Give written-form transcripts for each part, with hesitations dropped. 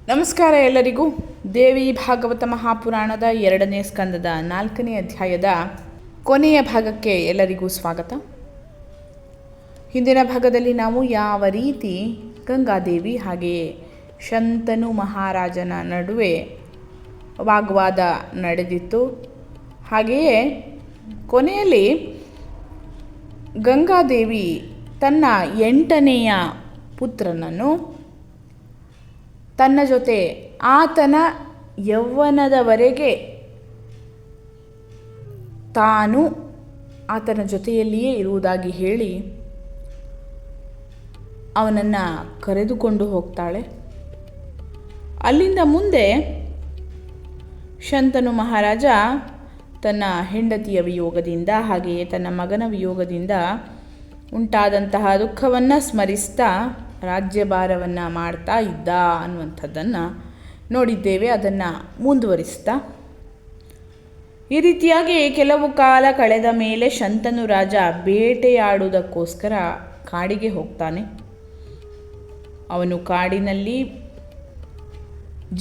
ನಮಸ್ಕಾರ ಎಲ್ಲರಿಗೂ. ದೇವಿ ಭಾಗವತ ಮಹಾಪುರಾಣದ 2ನೇ ಸ್ಕಂದದ 4ನೇ ಅಧ್ಯಾಯದ ಕೊನೆಯ ಭಾಗಕ್ಕೆ ಎಲ್ಲರಿಗೂ ಸ್ವಾಗತ. ಹಿಂದಿನ ಭಾಗದಲ್ಲಿ ನಾವು ಯಾವ ರೀತಿ ಗಂಗಾದೇವಿ ಹಾಗೆಯೇ ಶಂತನು ಮಹಾರಾಜನ ನಡುವೆ ವಾಗ್ವಾದ ನಡೆದಿತ್ತು, ಹಾಗೆಯೇ ಕೊನೆಯಲ್ಲಿ ಗಂಗಾದೇವಿ ತನ್ನ 8ನೆಯ ಪುತ್ರನನ್ನು ತನ್ನ ಜೊತೆ ಆತನ ಯೌವನದವರೆಗೆ ತಾನು ಆತನ ಜೊತೆಯಲ್ಲಿಯೇ ಇರುವುದಾಗಿ ಹೇಳಿ ಅವನನ್ನು ಕರೆದುಕೊಂಡು ಹೋಗ್ತಾಳೆ. ಅಲ್ಲಿಂದ ಮುಂದೆ ಶಂತನು ಮಹಾರಾಜ ತನ್ನ ಹೆಂಡತಿಯ ವಿಯೋಗದಿಂದ ಹಾಗೆಯೇ ತನ್ನ ಮಗನ ವಿಯೋಗದಿಂದ ಉಂಟಾದಂತಹ ದುಃಖವನ್ನು ಸ್ಮರಿಸ್ತಾ ರಾಜ್ಯಭಾರವನ್ನು ಮಾಡ್ತಾ ಇದ್ದ ಅನ್ನುವಂಥದ್ದನ್ನು ನೋಡಿದ್ದೇವೆ. ಅದನ್ನು ಮುಂದುವರಿಸ್ತಾ ಈ ರೀತಿಯಾಗಿ ಕೆಲವು ಕಾಲ ಕಳೆದ ಮೇಲೆ ಶಂತನು ರಾಜ ಬೇಟೆಯಾಡುವುದಕ್ಕೋಸ್ಕರ ಕಾಡಿಗೆ ಹೋಗ್ತಾನೆ. ಅವನು ಕಾಡಿನಲ್ಲಿ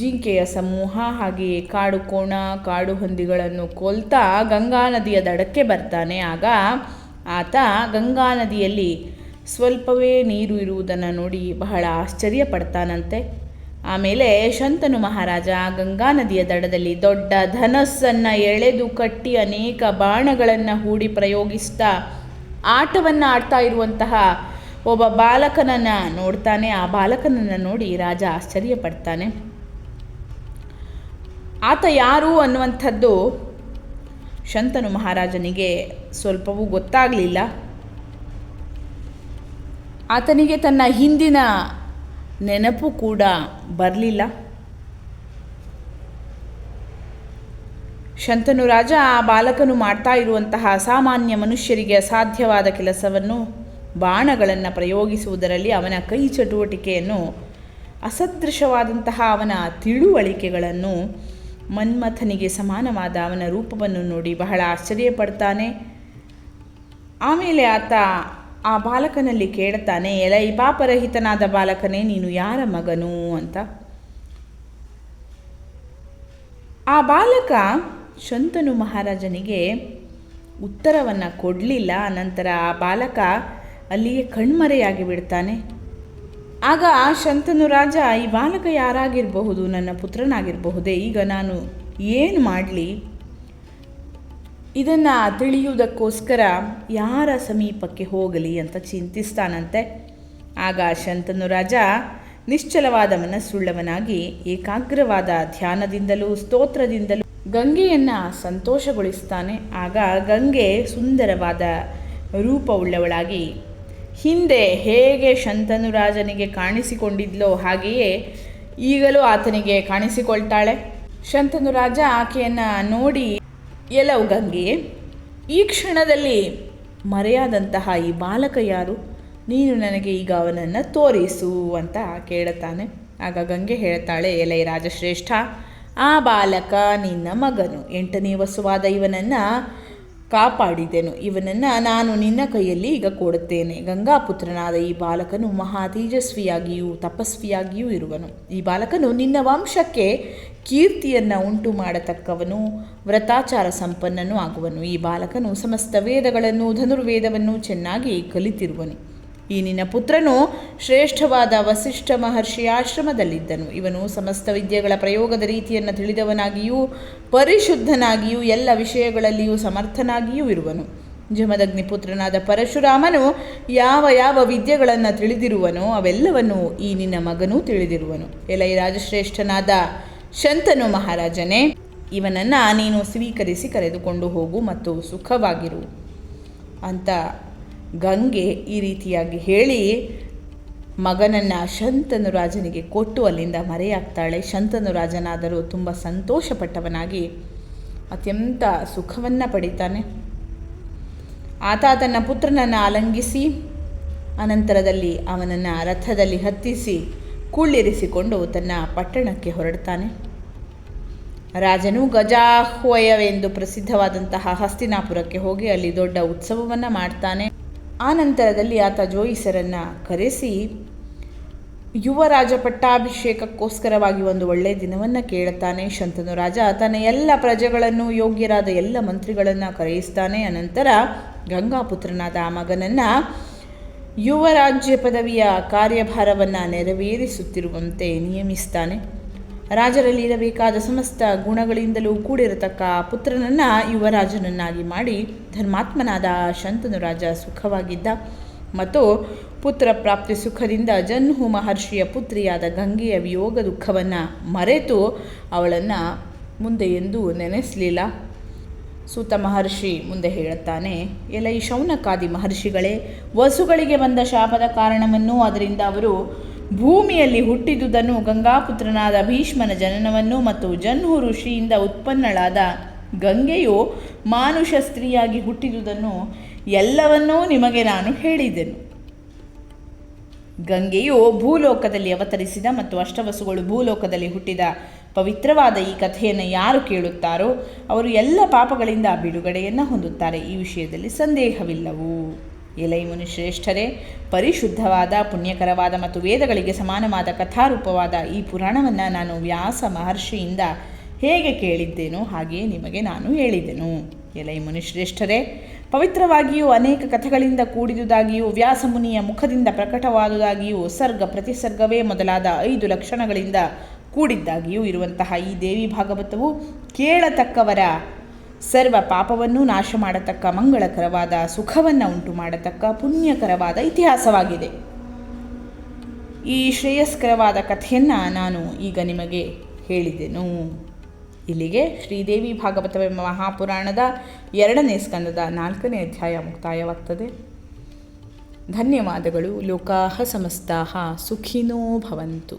ಜಿಂಕೆಯ ಸಮೂಹ ಹಾಗೆಯೇ ಕಾಡು ಕೋಣ ಕಾಡು ಹಂದಿಗಳನ್ನು ಕೊಲ್ತಾ ಗಂಗಾ ನದಿಯ ದಡಕ್ಕೆ ಬರ್ತಾನೆ. ಆಗ ಆತ ಗಂಗಾ ನದಿಯಲ್ಲಿ ಸ್ವಲ್ಪವೇ ನೀರು ಇರುವುದನ್ನು ನೋಡಿ ಬಹಳ ಆಶ್ಚರ್ಯ ಪಡ್ತಾನಂತೆ. ಆಮೇಲೆ ಶಂತನು ಮಹಾರಾಜ ಗಂಗಾ ನದಿಯ ದಡದಲ್ಲಿ ದೊಡ್ಡ ಧನಸ್ಸನ್ನು ಎಳೆದು ಕಟ್ಟಿ ಅನೇಕ ಬಾಣಗಳನ್ನು ಹೂಡಿ ಪ್ರಯೋಗಿಸ್ತಾ ಆಟವನ್ನು ಆಡ್ತಾ ಇರುವಂತಹ ಒಬ್ಬ ಬಾಲಕನನ್ನು ನೋಡ್ತಾನೆ. ಆ ಬಾಲಕನನ್ನು ನೋಡಿ ರಾಜ ಆಶ್ಚರ್ಯ ಪಡ್ತಾನೆ. ಆತ ಯಾರು ಅನ್ನುವಂಥದ್ದು ಶಂತನು ಮಹಾರಾಜನಿಗೆ ಸ್ವಲ್ಪವೂ ಗೊತ್ತಾಗಲಿಲ್ಲ. ಆತನಿಗೆ ತನ್ನ ಹಿಂದಿನ ನೆನಪು ಕೂಡ ಬರಲಿಲ್ಲ. ಶಂತನು ರಾಜ ಆ ಬಾಲಕನು ಮಾಡ್ತಾ ಇರುವಂತಹ ಸಾಮಾನ್ಯ ಮನುಷ್ಯರಿಗೆ ಅಸಾಧ್ಯವಾದ ಕೆಲಸವನ್ನು ಬಾಣಗಳನ್ನು ಪ್ರಯೋಗಿಸುವುದರಲ್ಲಿ ಅವನ ಕೈ ಚಟುವಟಿಕೆಯನ್ನು ಅಸದೃಶವಾದಂತಹ ಅವನ ತಿಳುವಳಿಕೆಗಳನ್ನು ಮನ್ಮಥನಿಗೆ ಸಮಾನವಾದ ಅವನ ರೂಪವನ್ನು ನೋಡಿ ಬಹಳ ಆಶ್ಚರ್ಯಪಡ್ತಾನೆ. ಆಮೇಲೆ ಆತ ಆ ಬಾಲಕನಲ್ಲಿ ಕೇಳ್ತಾನೆ, ಎಲೈ ಪಾಪರಹಿತನಾದ ಬಾಲಕನೇ, ನೀನು ಯಾರ ಮಗನು ಅಂತ. ಆ ಬಾಲಕ ಶಂತನು ಮಹಾರಾಜನಿಗೆ ಉತ್ತರವನ್ನು ಕೊಡಲಿಲ್ಲ. ನಂತರ ಆ ಬಾಲಕ ಅಲ್ಲಿಯೇ ಕಣ್ಮರೆಯಾಗಿ ಬಿಡ್ತಾನೆ. ಆಗ ಶಂತನು ರಾಜ, ಈ ಬಾಲಕ ಯಾರಾಗಿರಬಹುದು, ನನ್ನ ಪುತ್ರನಾಗಿರಬಹುದೇ, ಈಗ ನಾನು ಏನು ಮಾಡಲಿ, ಇದನ್ನು ತಿಳಿಯುವುದಕ್ಕೋಸ್ಕರ ಯಾರ ಸಮೀಪಕ್ಕೆ ಹೋಗಲಿ ಅಂತ ಚಿಂತಿಸ್ತಾನಂತೆ. ಆಗ ಶಂತನು ರಾಜ ನಿಶ್ಚಲವಾದ ಮನಸ್ಸುಳ್ಳವನಾಗಿ ಏಕಾಗ್ರವಾದ ಧ್ಯಾನದಿಂದಲೂ ಸ್ತೋತ್ರದಿಂದಲೂ ಗಂಗೆಯನ್ನು ಸಂತೋಷಗೊಳಿಸ್ತಾನೆ. ಆಗ ಗಂಗೆ ಸುಂದರವಾದ ರೂಪವುಳ್ಳವಳಾಗಿ ಹಿಂದೆ ಹೇಗೆ ಶಂತನು ರಾಜನಿಗೆ ಕಾಣಿಸಿಕೊಂಡಿದ್ಲೋ ಹಾಗೆಯೇ ಈಗಲೂ ಆತನಿಗೆ ಕಾಣಿಸಿಕೊಳ್ತಾಳೆ. ಶಂತನು ರಾಜ ಆಕೆಯನ್ನು ನೋಡಿ, ಎಲ್ಲವು ಗಂಗೆ, ಈ ಕ್ಷಣದಲ್ಲಿ ಮರೆಯಾದಂತಹ ಈ ಬಾಲಕ ಯಾರು, ನೀನು ನನಗೆ ಈಗ ಅವನನ್ನು ತೋರಿಸು ಅಂತ ಕೇಳುತ್ತಾನೆ. ಆಗ ಗಂಗೆ ಹೇಳ್ತಾಳೆ, ಎಲೈ ರಾಜಶ್ರೇಷ್ಠ, ಆ ಬಾಲಕ ನಿನ್ನ ಮಗನು, 8ನೇ ವಸುವಾದ ಇವನನ್ನು ಕಾಪಾಡಿದೆನು, ಇವನನ್ನು ನಾನು ನಿನ್ನ ಕೈಯಲ್ಲಿ ಈಗ ಕೊಡುತ್ತೇನೆ. ಗಂಗಾಪುತ್ರನಾದ ಈ ಬಾಲಕನು ಮಹಾ ತೇಜಸ್ವಿಯಾಗಿಯೂ ತಪಸ್ವಿಯಾಗಿಯೂ ಇರುವನು. ಈ ಬಾಲಕನು ನಿನ್ನ ವಂಶಕ್ಕೆ ಕೀರ್ತಿಯನ್ನು ಉಂಟು ಮಾಡತಕ್ಕವನು, ವ್ರತಾಚಾರ ಸಂಪನ್ನನೂ ಆಗುವನು. ಈ ಬಾಲಕನು ಸಮಸ್ತ ವೇದಗಳನ್ನು ಧನುರ್ವೇದವನ್ನು ಚೆನ್ನಾಗಿ ಕಲಿತಿರುವನು. ಈ ನಿನ್ನ ಪುತ್ರನು ಶ್ರೇಷ್ಠವಾದ ವಸಿಷ್ಠ ಮಹರ್ಷಿಯ ಆಶ್ರಮದಲ್ಲಿದ್ದನು. ಇವನು ಸಮಸ್ತ ವಿದ್ಯೆಗಳ ಪ್ರಯೋಗದ ರೀತಿಯನ್ನು ತಿಳಿದವನಾಗಿಯೂ ಪರಿಶುದ್ಧನಾಗಿಯೂ ಎಲ್ಲ ವಿಷಯಗಳಲ್ಲಿಯೂ ಸಮರ್ಥನಾಗಿಯೂ ಇರುವನು. ಜಮದಗ್ನಿ ಪುತ್ರನಾದ ಪರಶುರಾಮನು ಯಾವ ಯಾವ ವಿದ್ಯೆಗಳನ್ನು ತಿಳಿದಿರುವನೋ ಅವೆಲ್ಲವನ್ನು ಈ ನಿನ್ನ ಮಗನೂ ತಿಳಿದಿರುವನು. ಎಲೈ ರಾಜಶ್ರೇಷ್ಠನಾದ ಶಂತನು ಮಹಾರಾಜನೇ, ಇವನನ್ನು ನೀನು ಸ್ವೀಕರಿಸಿ ಕರೆದುಕೊಂಡು ಹೋಗು ಮತ್ತು ಸುಖವಾಗಿರು ಅಂತ ಗಂಗೆ ಈ ರೀತಿಯಾಗಿ ಹೇಳಿ ಮಗನನ್ನು ಶಂತನು ರಾಜನಿಗೆ ಕೊಟ್ಟು ಅಲ್ಲಿಂದ ಮರೆಯಾಗ್ತಾಳೆ. ಶಂತನು ರಾಜನಾದರೂ ತುಂಬ ಸಂತೋಷಪಟ್ಟವನಾಗಿ ಅತ್ಯಂತ ಸುಖವನ್ನು ಪಡಿತಾನೆ. ಆತ ತನ್ನ ಪುತ್ರನನ್ನು ಆಲಂಗಿಸಿ ಅನಂತರದಲ್ಲಿ ಅವನನ್ನು ರಥದಲ್ಲಿ ಹತ್ತಿಸಿ ಕುಳ್ಳಿರಿಸಿಕೊಂಡು ತನ್ನ ಪಟ್ಟಣಕ್ಕೆ ಹೊರಡ್ತಾನೆ. ರಾಜನು ಗಜಾಹ್ವಯವೆಂದು ಪ್ರಸಿದ್ಧವಾದಂತಹ ಹಸ್ತಿನಾಪುರಕ್ಕೆ ಹೋಗಿ ಅಲ್ಲಿ ದೊಡ್ಡ ಉತ್ಸವವನ್ನು ಮಾಡ್ತಾನೆ. ಆ ನಂತರದಲ್ಲಿ ಆತ ಜೋಯಿಸರನ್ನು ಕರೆಸಿ ಯುವರಾಜ ಪಟ್ಟಾಭಿಷೇಕಕ್ಕೋಸ್ಕರವಾಗಿ ಒಂದು ಒಳ್ಳೆಯ ದಿನವನ್ನು ಕೇಳುತ್ತಾನೆ. ಶಂತನು ರಾಜ ತನ್ನ ಎಲ್ಲ ಪ್ರಜೆಗಳನ್ನು, ಯೋಗ್ಯರಾದ ಎಲ್ಲ ಮಂತ್ರಿಗಳನ್ನು ಕರೆಯಿಸ್ತಾನೆ. ಅನಂತರ ಗಂಗಾಪುತ್ರನಾದ ಆ ಮಗನನ್ನು ಯುವರಾಜ್ಯ ಪದವಿಯ ಕಾರ್ಯಭಾರವನ್ನು ನೆರವೇರಿಸುತ್ತಿರುವಂತೆ ನಿಯಮಿಸ್ತಾನೆ. ರಾಜರಲ್ಲಿ ಇರಬೇಕಾದ ಸಮಸ್ತ ಗುಣಗಳಿಂದಲೂ ಕೂಡಿರತಕ್ಕ ಪುತ್ರನನ್ನು ಯುವರಾಜನನ್ನಾಗಿ ಮಾಡಿ ಧರ್ಮಾತ್ಮನಾದ ಶಂತನು ರಾಜ ಸುಖವಾಗಿದ್ದ. ಮತ್ತು ಪುತ್ರ ಪ್ರಾಪ್ತಿ ಸುಖದಿಂದ ಜನ್ಹು ಮಹರ್ಷಿಯ ಪುತ್ರಿಯಾದ ಗಂಗೆಯ ವಿಯೋಗ ದುಃಖವನ್ನು ಮರೆತು ಅವಳನ್ನು ಮುಂದೆ ಎಂದೂ ನೆನೆಸಲಿಲ್ಲ. ಸೂತ ಮಹರ್ಷಿ ಮುಂದೆ ಹೇಳುತ್ತಾನೆ, ಎಲೈ ಶೌನಕಾದಿ ಮಹರ್ಷಿಗಳೇ, ವಸುಗಳಿಗೆ ಬಂದ ಶಾಪದ ಕಾರಣವನ್ನು, ಅದರಿಂದ ಅವರು ಭೂಮಿಯಲ್ಲಿ ಹುಟ್ಟಿದುದನ್ನು, ಗಂಗಾಪುತ್ರನಾದ ಭೀಷ್ಮನ ಜನನವನ್ನು ಮತ್ತು ಜನ್ಹು ಋಷಿಯಿಂದ ಉತ್ಪನ್ನಳಾದ ಗಂಗೆಯು ಮಾನುಷ ಸ್ತ್ರೀಯಾಗಿ ಹುಟ್ಟಿದುದನ್ನು ಎಲ್ಲವನ್ನೂ ನಿಮಗೆ ನಾನು ಹೇಳಿದೆನು. ಗಂಗೆಯು ಭೂಲೋಕದಲ್ಲಿ ಅವತರಿಸಿದ ಮತ್ತು ಅಷ್ಟವಸುಗಳು ಭೂಲೋಕದಲ್ಲಿ ಹುಟ್ಟಿದ ಪವಿತ್ರವಾದ ಈ ಕಥೆಯನ್ನು ಯಾರು ಕೇಳುತ್ತಾರೋ ಅವರು ಎಲ್ಲ ಪಾಪಗಳಿಂದ ಬಿಡುಗಡೆಯನ್ನು ಹೊಂದುತ್ತಾರೆ. ಈ ವಿಷಯದಲ್ಲಿ ಸಂದೇಹವಿಲ್ಲವು. ಎಲೈ ಮುನಿಶ್ರೇಷ್ಠರೇ, ಪರಿಶುದ್ಧವಾದ, ಪುಣ್ಯಕರವಾದ ಮತ್ತು ವೇದಗಳಿಗೆ ಸಮಾನವಾದ ಕಥಾರೂಪವಾದ ಈ ಪುರಾಣವನ್ನು ನಾನು ವ್ಯಾಸ ಮಹರ್ಷಿಯಿಂದ ಹೇಗೆ ಕೇಳಿದ್ದೇನೋ ಹಾಗೆಯೇ ನಿಮಗೆ ನಾನು ಹೇಳಿದೆನು. ಎಲೈ ಮುನಿಶ್ರೇಷ್ಠರೇ, ಪವಿತ್ರವಾಗಿಯೂ ಅನೇಕ ಕಥೆಗಳಿಂದ ಕೂಡಿದುದಾಗಿಯೂ ವ್ಯಾಸಮುನಿಯ ಮುಖದಿಂದ ಪ್ರಕಟವಾದುದಾಗಿಯೂ ಸರ್ಗ ಪ್ರತಿಸರ್ಗವೇ ಮೊದಲಾದ 5 ಲಕ್ಷಣಗಳಿಂದ ಕೂಡಿದ್ದಾಗಿಯೂ ಇರುವಂತಹ ಈ ದೇವಿ ಭಾಗವತವು ಕೇಳತಕ್ಕವರ ಸರ್ವ ಪಾಪವನ್ನು ನಾಶ ಮಾಡತಕ್ಕ, ಮಂಗಳಕರವಾದ ಸುಖವನ್ನು ಉಂಟು ಮಾಡತಕ್ಕ ಪುಣ್ಯಕರವಾದ ಇತಿಹಾಸವಾಗಿದೆ. ಈ ಶ್ರೇಯಸ್ಕರವಾದ ಕಥೆಯನ್ನು ನಾನು ಈಗ ನಿಮಗೆ ಹೇಳಿದೆನು. ಇಲ್ಲಿಗೆ ಶ್ರೀದೇವಿ ಭಾಗವತವೆಂಬ ಮಹಾಪುರಾಣದ 2ನೇ ಸ್ಕಂದದ 4ನೇ ಅಧ್ಯಾಯ ಮುಕ್ತಾಯವಾಗ್ತದೆ. ಧನ್ಯವಾದಗಳು. ಲೋಕಾಃ ಸಮಸ್ತಾಃ ಸುಖಿನೋ ಭವಂತು.